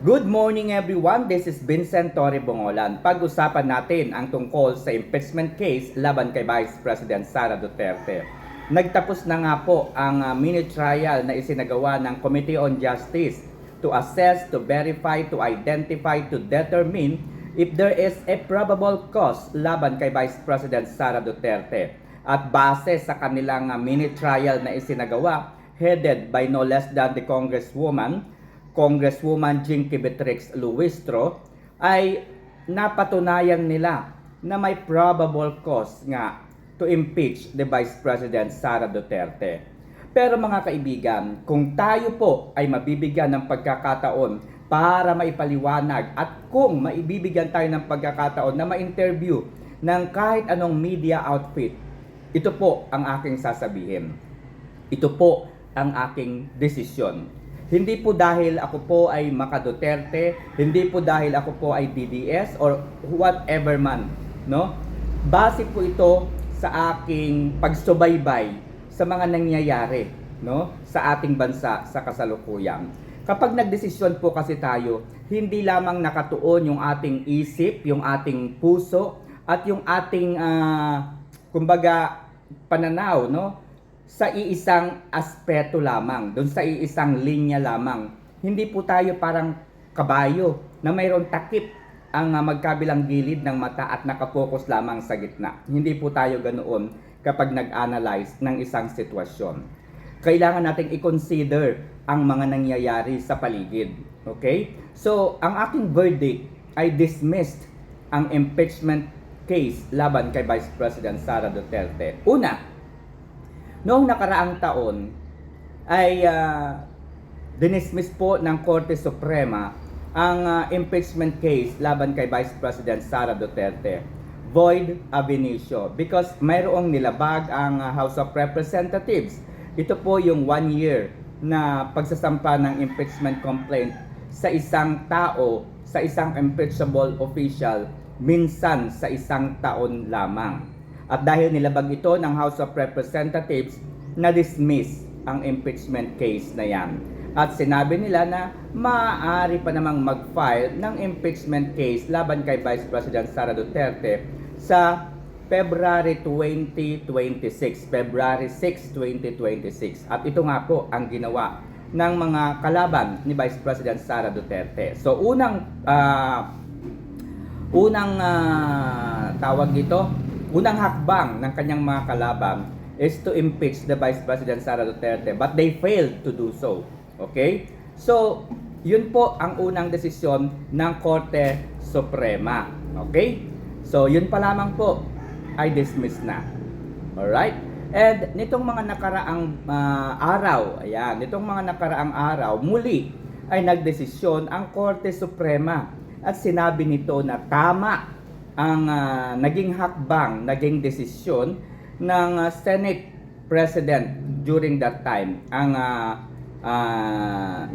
Good morning everyone, this is Vincent Torre Bongolan. Pag-usapan natin ang tungkol sa impeachment case laban kay Vice President Sara Duterte. Nagtapos na nga po ang mini trial na isinagawa ng Committee on Justice to assess, to verify, to identify, to determine if there is a probable cause laban kay Vice President Sara Duterte. At base sa kanilang mini trial na isinagawa, headed by no less than the Congresswoman Jinky Beatrix Luistro, ay napatunayan nila na may probable cause nga to impeach the Vice President Sara Duterte. Pero mga kaibigan, kung tayo po ay mabibigyan ng pagkakataon para maipaliwanag at kung maibibigyan tayo ng pagkakataon na ma-interview ng kahit anong media outfit, ito po ang aking sasabihin. Ito po ang aking desisyon. Hindi po dahil ako po ay Maka Duterte, hindi po dahil ako po ay DDS or whatever man, no? Base po ito sa aking pagsubaybay sa mga nangyayari, no, sa ating bansa sa kasalukuyan. Kapag nagdesisyon po kasi tayo, hindi lamang nakatuon yung ating isip, yung ating puso at yung ating kumbaga pananaw, no, sa iisang aspeto lamang, doon sa iisang linya lamang. Hindi po tayo parang kabayo na mayroong takip ang magkabilang gilid ng mata at nakapokus lamang sa gitna. Hindi po tayo ganoon kapag nag-analyze ng isang sitwasyon. Kailangan nating i-consider ang mga nangyayari sa paligid. Okay? So, ang aking verdict ay dismissed ang impeachment case laban kay Vice President Sara Duterte. Una, noong nakaraang taon ay dinismiss po ng Korte Suprema ang impeachment case laban kay Vice President Sara Duterte. Void ab initio because mayroong nilabag ang House of Representatives. Ito po yung 1 year na pagsasampa ng impeachment complaint sa isang tao, sa isang impeachable official, minsan sa isang taon lamang. At dahil nilabag ito ng House of Representatives, na-dismiss ang impeachment case na yan. At sinabi nila na maaari pa namang mag-file ng impeachment case laban kay Vice President Sara Duterte sa February 2026, February 6, 2026. At ito nga po ang ginawa ng mga kalaban ni Vice President Sara Duterte. So tawag dito, unang hakbang ng kanyang mga kalaban is to impeach the Vice President Sara Duterte, but they failed to do so. Okay? So, yun po ang unang desisyon ng Korte Suprema. Okay? So, yun pa lamang po ay dismiss na. Alright? And nitong mga nakaraang araw, muli ay nagdesisyon ang Korte Suprema at sinabi nito na tama ang naging hakbang, naging desisyon ng Senate President during that time, ang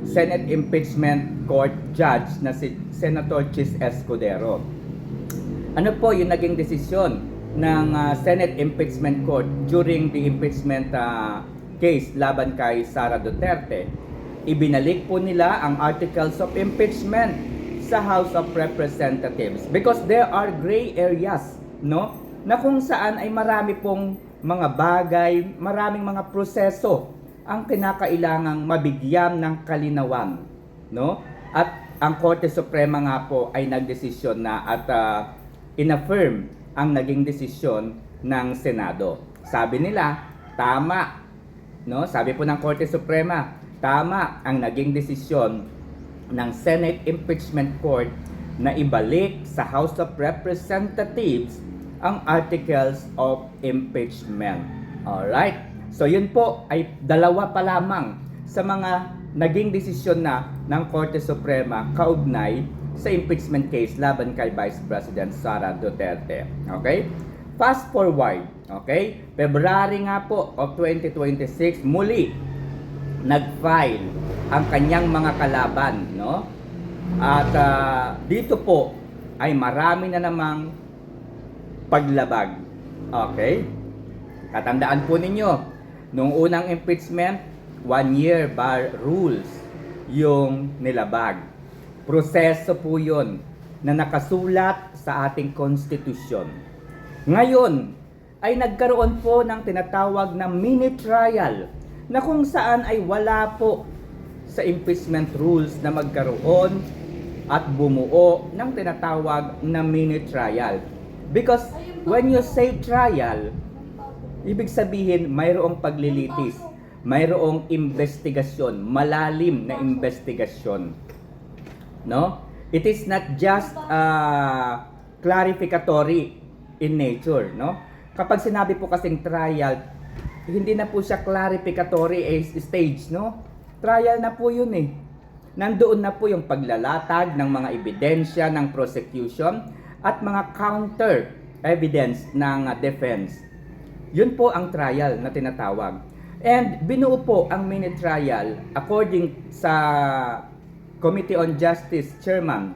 Senate Impeachment Court Judge na si Senator Chis Escudero. Ano po yung naging desisyon ng Senate Impeachment Court during the impeachment case laban kay Sara Duterte? Ibinalik po nila ang Articles of Impeachment sa House of Representatives because there are gray areas, no, na kung saan ay marami pong mga bagay, maraming mga proseso ang kinakailangang mabigyan ng kalinawan, no? At ang Korte Suprema nga po ay nagdesisyon na at inaffirm ang naging desisyon ng Senado. Sabi nila, tama, no? Sabi po ng Korte Suprema, tama ang naging desisyon ng Senate Impeachment Court na ibalik sa House of Representatives ang Articles of Impeachment. Alright? So yun po ay dalawa pa lamang sa mga naging desisyon na ng Korte Suprema kaugnay sa impeachment case laban kay Vice President Sara Duterte. Okay? Fast forward, okay? February nga po of 2026, muli nag-file ang kanyang mga kalaban, no? At dito po ay marami na namang paglabag. Okay? Katandaan po ninyo, nung unang impeachment, 1 year bar rules yung nilabag. Proseso po yun na nakasulat sa ating konstitusyon. Ngayon, ay nagkaroon po ng tinatawag na mini trial na kung saan ay wala po sa impeachment rules na magkaroon at bumuo ng tinatawag na mini trial. Because when you say trial, ibig sabihin mayroong paglilitis, mayroong investigasyon, malalim na investigasyon. No? It is not just clarificatory in nature, no? Kapag sinabi po kasing trial, hindi na po siya clarificatory stage, no? Trial na po yun eh. Nandoon na po yung paglalatag ng mga ebidensya ng prosecution at mga counter evidence ng defense. Yun po ang trial na tinatawag. And binuo po ang mini trial according sa Committee on Justice Chairman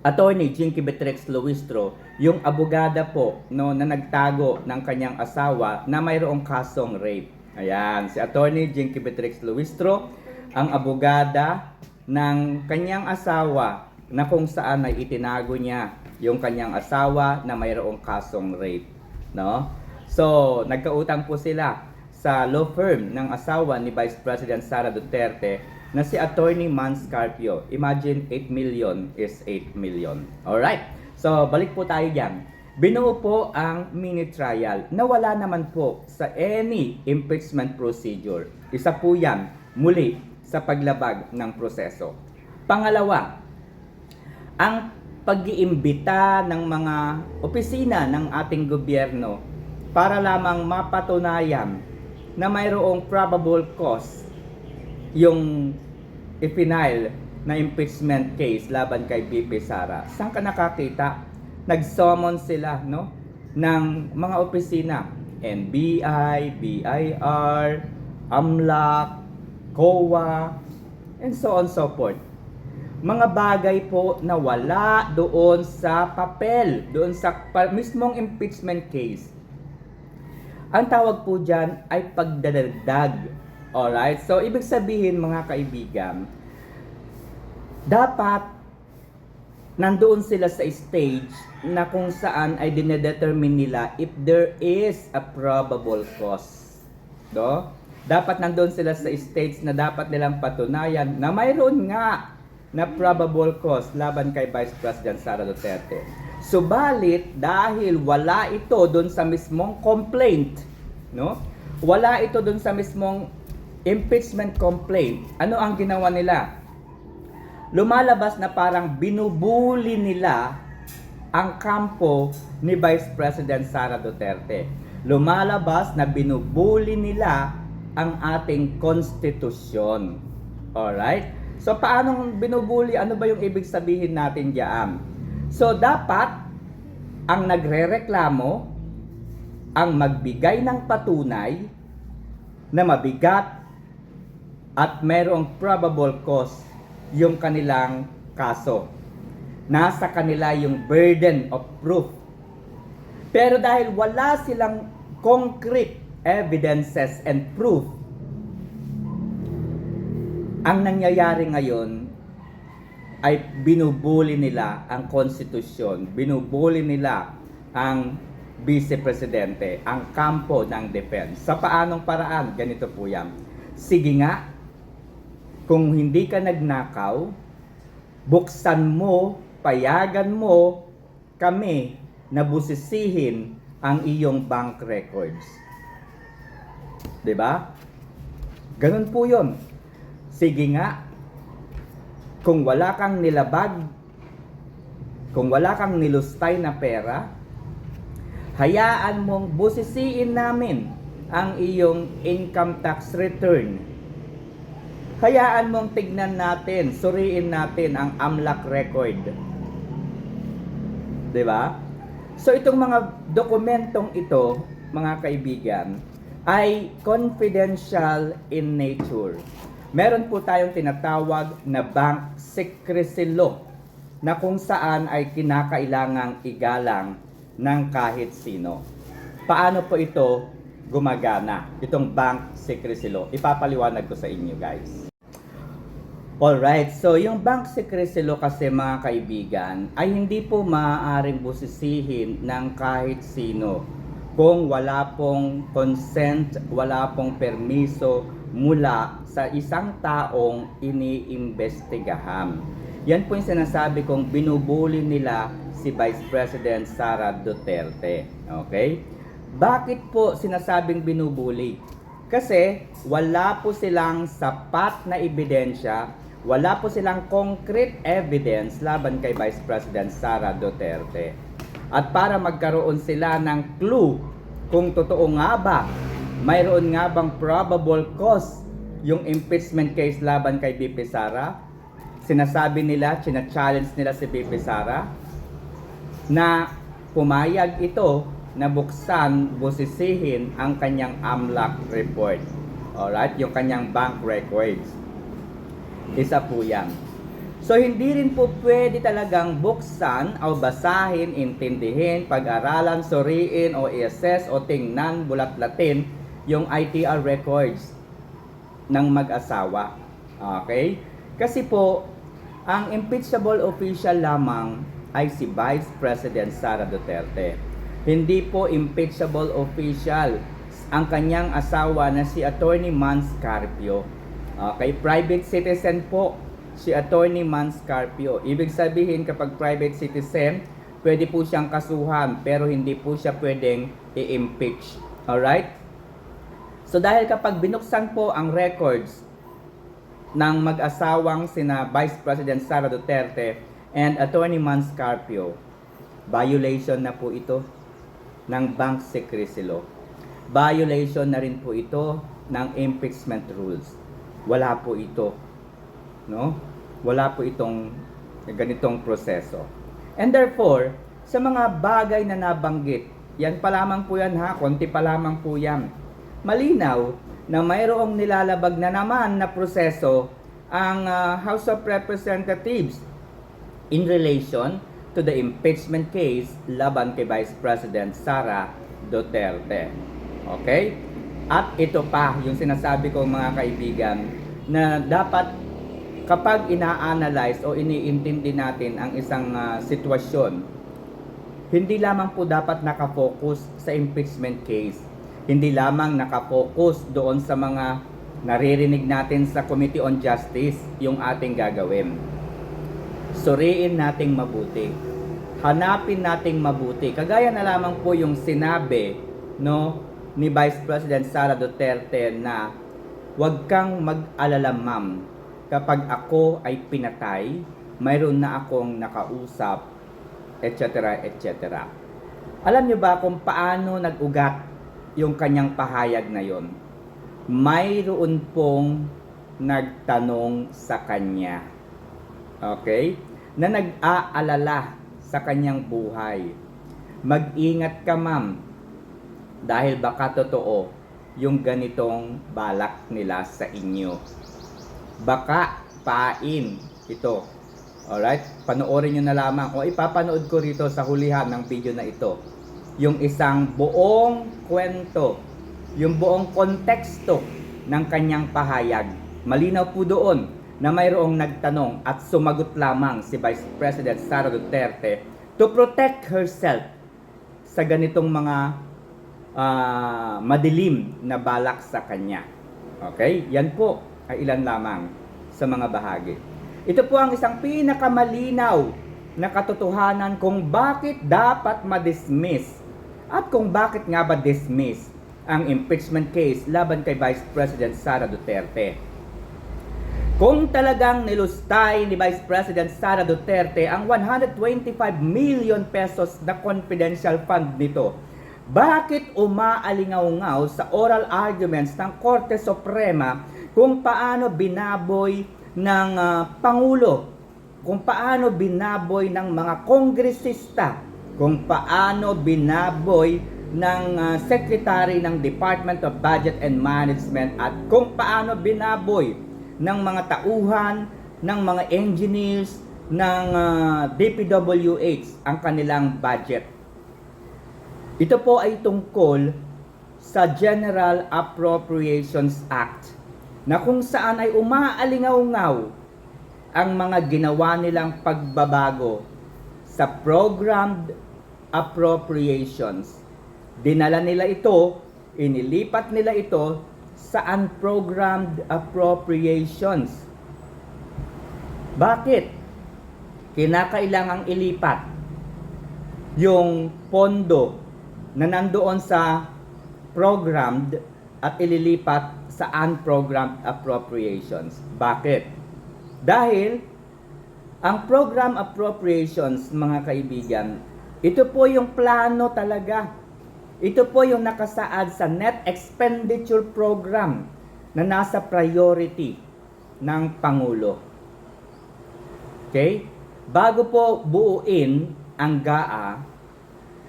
Attorney Jinky Beatrix Luistro, yung abogada po no, na nagtago ng kanyang asawa na mayroong kasong rape. Ayan, si Attorney Jinky Beatrix Luistro, ang abogada ng kanyang asawa na kung saan ay itinago niya yung kanyang asawa na mayroong kasong rape. No? So, nagkautang po sila sa law firm ng asawa ni Vice President Sara Duterte na si Attorney Mans Carpio. Imagine 8 million is 8 million. Alright? So, balik po tayo dyan. Binuo po ang mini trial na wala naman po sa any impeachment procedure. Isa po yan muli sa paglabag ng proseso. Pangalawa, ang pag-iimbita ng mga opisina ng ating gobyerno para lamang mapatunayan na mayroong probable cause yung ipinail na impeachment case laban kay BP Sara. Saan ka nakakita? Nag-summon sila, no, ng mga opisina, NBI, BIR, AMLAC, COA, and so on so forth. Mga bagay po na wala doon sa papel, doon sa mismong impeachment case. Ang tawag po dyan ay pagdadagdag. Alright? So, ibig sabihin mga kaibigan, dapat nandoon sila sa stage na kung saan ay dinedetermine nila if there is a probable cause. No? Dapat nandoon sila sa stage na dapat nilang patunayan na mayroon nga na probable cause laban kay Vice President Sara Duterte. Subalit, dahil wala ito doon sa mismong complaint, no? Wala ito doon sa mismong impeachment complaint. Ano ang ginawa nila? Lumalabas na parang binubuli nila ang kampo ni Vice President Sara Duterte. Lumalabas na binubuli nila ang ating konstitusyon. Alright? So, paanong binubuli? Ano ba yung ibig sabihin natin diyan? So, dapat ang nagrereklamo ang magbigay ng patunay na mabigat at mayroong probable cause yung kanilang kaso. Nasa kanila yung burden of proof. Pero dahil wala silang concrete evidences and proof, ang nangyayari ngayon ay binubuli nila ang konstitusyon, binubuli nila ang vice-presidente, ang kampo ng defense. Sa paanong paraan? Ganito po yan. Sige nga, kung hindi ka nagnakaw, buksan mo, payagan mo kami na busisihin ang iyong bank records. 'Di ba? Ganun po 'yon. Sige nga, kung wala kang nilabag, kung wala kang nilustay na pera, hayaan mong busisiin namin ang iyong income tax return. Hayaan mong tignan natin, suriin natin ang AMLAC record. 'Di ba? So itong mga dokumentong ito, mga kaibigan, ay confidential in nature. Meron po tayong tinatawag na bank secrecy law na kung saan ay kinakailangang igalang ng kahit sino. Paano po ito gumagana, itong bank secrecy law? Ipapaliwanag ko sa inyo, guys. Alright, so yung bank secrecy law kasi mga kaibigan ay hindi po maaaring busisihin ng kahit sino kung wala pong consent, wala pong permiso mula sa isang taong iniimbestigahan. Yan po yung sinasabi kong binubuli nila si Vice President Sara Duterte. Okay? Bakit po sinasabing binubuli? Kasi wala po silang sapat na ebidensya, wala po silang concrete evidence laban kay Vice President Sara Duterte. At para magkaroon sila ng clue kung totoo nga ba, mayroon nga bang probable cause yung impeachment case laban kay BP Sara, sinasabi nila, china-challenge nila si BP Sara na pumayag ito na buksan, busisihin ang kanyang AMLAC report. Alright, yung kanyang bank records. Isa po yan. So, hindi rin po pwede talagang buksan o basahin, intindihin, pag-aralan, suriin o i-assess o tingnan, bulat-latin yung ITR records ng mag-asawa. Okay? Kasi po, ang impeachable official lamang ay si Vice President Sara Duterte. Hindi po impeachable official ang kanyang asawa na si Attorney Mans Carpio. Okay, private citizen po si Attorney Mans Carpio. Ibig sabihin kapag private citizen, pwede po siyang kasuhan pero hindi po siya pwedeng i-impeach. Alright? So dahil kapag binuksan po ang records ng mag-asawang sina Vice President Sara Duterte and Attorney Mans Carpio, violation na po ito ng bank secrecy law. Violation na rin po ito ng impeachment rules. Wala po ito, no? Wala po itong ganitong proseso. And therefore, sa mga bagay na nabanggit, yan pa lamang po yan ha, konti pa lamang po yan. Malinaw na mayroong nilalabag na naman na proseso ang House of Representatives in relation to the impeachment case laban kay Vice President Sara Duterte. Okay? At ito pa yung sinasabi ko mga kaibigan na dapat kapag ina-analyze o iniintindi natin ang isang sitwasyon, hindi lamang po dapat nakafocus sa impeachment case. Hindi lamang nakafocus doon sa mga naririnig natin sa Committee on Justice yung ating gagawin. Suriin nating mabuti. Hanapin nating mabuti. Kagaya na lamang po yung sinabi ni Vice President Sara Duterte na huwag kang mag-alala ma'am. Kapag ako ay pinatay, mayroon na akong nakausap, etc. etc. Alam niyo ba kung paano nag-ugat yung kanyang pahayag na yon? Mayroon pong nagtanong sa kanya. Okay? Na nag-aalala sa kanyang buhay. Mag-ingat ka ma'am dahil baka totoo yung ganitong balak nila sa inyo. Baka pain ito. Alright? Panoorin nyo na lamang. O ipapanood ko rito sa hulihan ng video na ito. Yung isang buong kwento. Yung buong konteksto ng kanyang pahayag. Malinaw po doon na mayroong nagtanong at sumagot lamang si Vice President Sara Duterte to protect herself sa ganitong mga madilim na balak sa kanya. Okay? Yan po ay ilan lamang sa mga bahagi. Ito po ang isang pinakamalinaw na katotohanan kung bakit dapat ma-dismiss at kung bakit nga ba dismiss ang impeachment case laban kay Vice President Sara Duterte. Kung talagang nilustay ni Vice President Sara Duterte ang 125 million pesos na confidential fund nito, bakit umaalingaw-ngaw sa oral arguments ng Korte Suprema kung paano binaboy ng Pangulo, kung paano binaboy ng mga kongresista, kung paano binaboy ng Secretary ng Department of Budget and Management at kung paano binaboy ng mga tauhan, ng mga engineers, ng DPWH ang kanilang budget. Ito po ay tungkol sa General Appropriations Act na kung saan ay umaalingaw-ngaw ang mga ginawa nilang pagbabago sa programmed appropriations. Dinala nila ito, inilipat nila ito sa unprogrammed appropriations. Bakit? Kinakailangang ilipat yung pondo na nandoon sa programmed at ililipat sa unprogrammed appropriations. Bakit? Dahil ang program appropriations, mga kaibigan, ito po yung plano talaga. Ito po yung nakasaad sa Net Expenditure Program na nasa priority ng Pangulo. Okay? Bago po buuin ang GAA,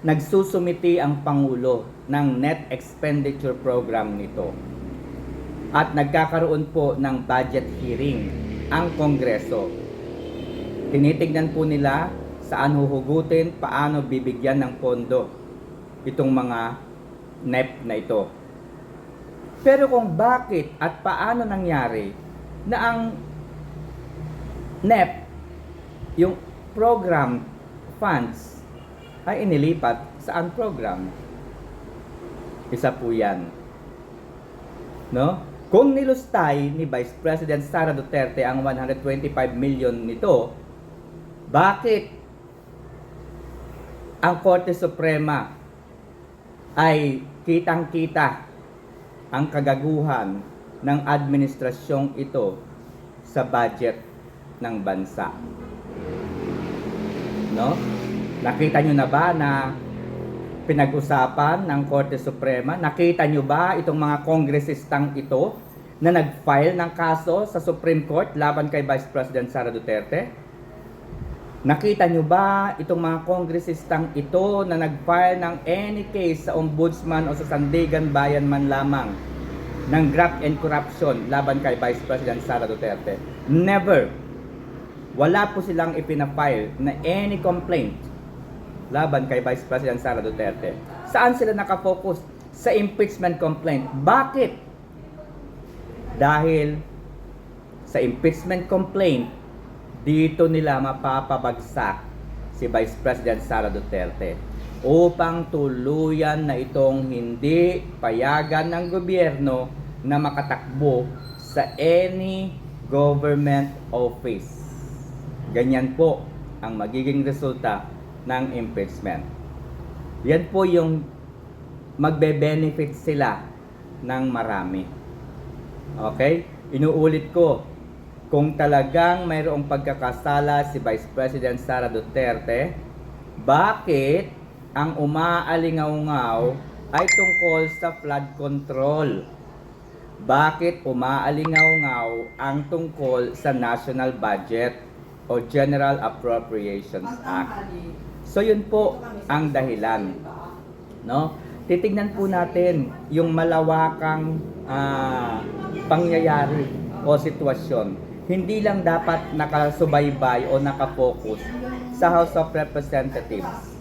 nagsusumiti ang Pangulo ng Net Expenditure Program nito. At nagkakaroon po ng budget hearing ang Kongreso. Tinitignan po nila saan huhugutin, paano bibigyan ng pondo itong mga NEP na ito. Pero kung bakit at paano nangyari na ang NEP, yung program funds, ay inilipat sa unprogram. Isa po yan. No? Kung nilustay ni Vice President Sara Duterte ang 125 million nito, bakit ang Korte Suprema ay kitang-kita ang kagaguhan ng administrasyong ito sa budget ng bansa? No? Nakita nyo na ba na pinag-usapan ng Korte Suprema? Nakita nyo ba itong mga kongresistang ito na nag-file ng kaso sa Supreme Court laban kay Vice President Sara Duterte? Nakita nyo ba itong mga kongresistang ito na nag-file ng any case sa Ombudsman o sa Sandigan Bayan man lamang ng graft and corruption laban kay Vice President Sara Duterte? Never. Wala po silang ipina-file na any complaint laban kay Vice President Sara Duterte. Saan sila nakafocus? Sa impeachment complaint. Bakit? Dahil sa impeachment complaint, dito nila mapapabagsak si Vice President Sara Duterte upang tuluyan na itong hindi payagan ng gobyerno na makatakbo sa any government office. Ganyan po ang magiging resulta ng impeachment. Yan po yung magbe-benefit sila ng marami. Okay? Inuulit ko, kung talagang mayroong pagkakasala si Vice President Sara Duterte, bakit ang umaalingaw-ngaw ay tungkol sa flood control? Bakit umaalingaw-ngaw ang tungkol sa national budget o General Appropriations Act? So yun po ang dahilan. No? Titignan po natin yung malawakang pangyayari o sitwasyon. Hindi lang dapat nakasubaybay o nakafocus sa House of Representatives.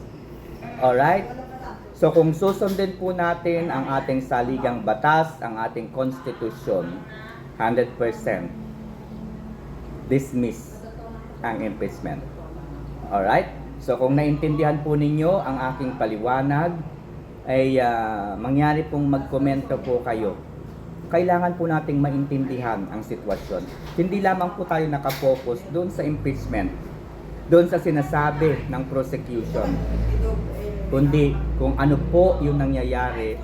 Alright? So kung susundin po natin ang ating saligang batas, ang ating konstitusyon, 100% dismiss ang impeachment. Alright? So kung naintindihan po ninyo ang aking paliwanag, ay mangyari pong magkomento po kayo. Kailangan po nating maintindihan ang sitwasyon. Hindi lamang po tayo nakafocus doon sa impeachment, doon sa sinasabi ng prosecution, kundi kung ano po yung nangyayari